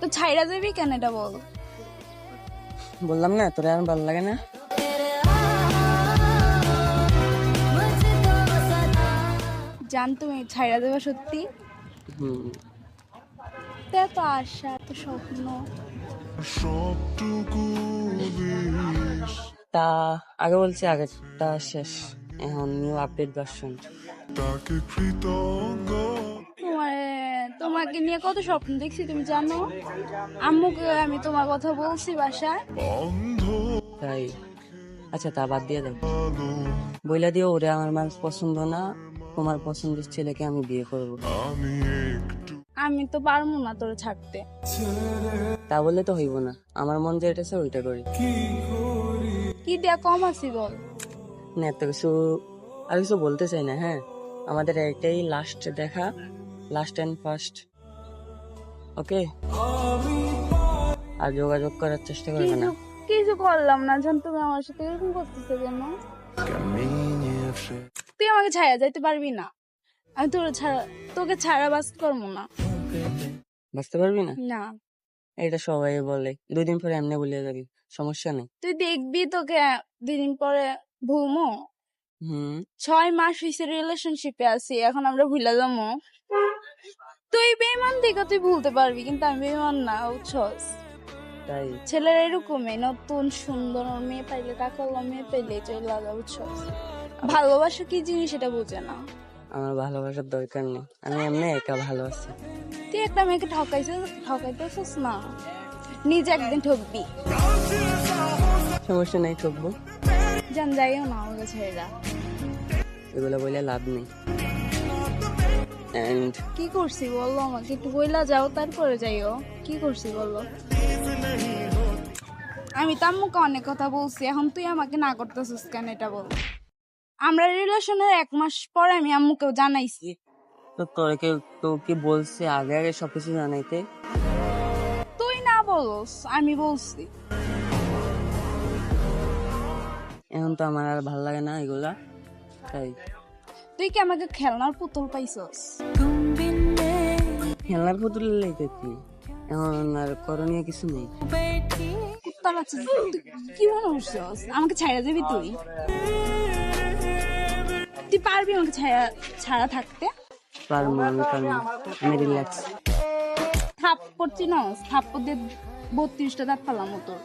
তো ছাইরা যাবি কেন এটা বল। বললাম না তোর আর ভালো লাগে না। জান তুমি ছাইরা যাবে সত্যি? হুম। তো এত আশা এত স্বপ্ন। তা আগে বলছি আগেরটা শেষ, এখন নিউ আপডেট ভার্সন। তোমাকে নিয়ে কত স্বপ্ন দেখছি তুমি জানো। আম্মুকে আমি তোমার কথা বলছি বাসায়। তাই? আচ্ছা তা বাদ দিয়ে দাও, বইলা দিও ওরে আমার মানুষ পছন্দ না, তোমার পছন্দের ছেলেকে আমি বিয়ে করব। আমি তো পারবো না তোরে ছাড়তে। তা বললে তো হইব না, আমার মন যেটা আছে ওইটা করি। কি দেয়া কম আছি বল। না এত কিছু আর কিছু বলতে চাই না। হ্যাঁ, আমাদের একটাই লাস্ট দেখা, লাস্ট এন্ড ফার্স্ট। ওকে, আর যোগাযোগ করার চেষ্টা করবে না। কিছু করলাম না জান, তুমি আমার সাথে এরকম করতেছো কেন? তুই আমাকে ছাড়া যাইতে পারবি না, আমি তোকে ছাড়া বাঁচতে পারবো না। বুঝতে পারবি না? না এটা সবাই বলে, 2 দিন পরে এমনি ভুলে যাবি, সমস্যা নেই। তুই দেখবি তোকে 2 দিন পরে ভুলমো। হুম। 6 মাস হয়েছে রিলেশনশিপে আছি, এখন আমরা ভুলে যাবো? তুই বেমান দিকে তুই ভুলতে পারবি, কিন্তু আমি বেমান না, বুঝছস? তাই? ছেলেরা এরকমই, নতুন সুন্দর মেয়ে পাইলে টাকাওয়ালা মেয়ে পাইলে চলে লাগা, বুঝছস? ভালোবাসা কি জিনিস এটা বুঝে না। আমার ভালোবাসার দরকার নেই, আমি এমনি একা ভালো আছি। তুই একটা মেয়েকে ঠকাইতেছিস না, নিজে একদিন ঠকবি। সমস্যা নেই, ঠকবো। জান যাইও না আমাকে ছেড়ে। এগুলো বলে লাভ নেই। এন্ড কি করছি বললো, আমাকে একটু বইলা যাও তারপরে যাইও। কি করছি বললো? আমি তো আম্মুকে অনেক কথা বলছি, এখন তুই আমাকে না করতেছিস কেন এটা বল। আমরা রিলেশনের 1 মাস পরে আমি আম্মুকেও জানাইছি। তো তোকে তো কি বলছে আগে আগে সবকিছু জানাইতে? তুই না বলস, আমি বলছি। এখন তো আমার আর ভালো লাগে না এগুলা, তাই। তুই কি আমাকে খেলনার পুতুল পাইছস? খেলনার পুতুল লেগে কি, এখন আর করণীয় কিছু নেই। কুত্তা বাচ্চা, তুই কি মনে করছস আমাকে ছাড়া যাবি তুই? তুই পারবি আমাকে ছাড়া থাকতে? পারবো, আমি রিল্যাক্স। থাপ্পড় চিনস? থাপ্পড় দিয়ে 32টা দাঁত পালাম তোর।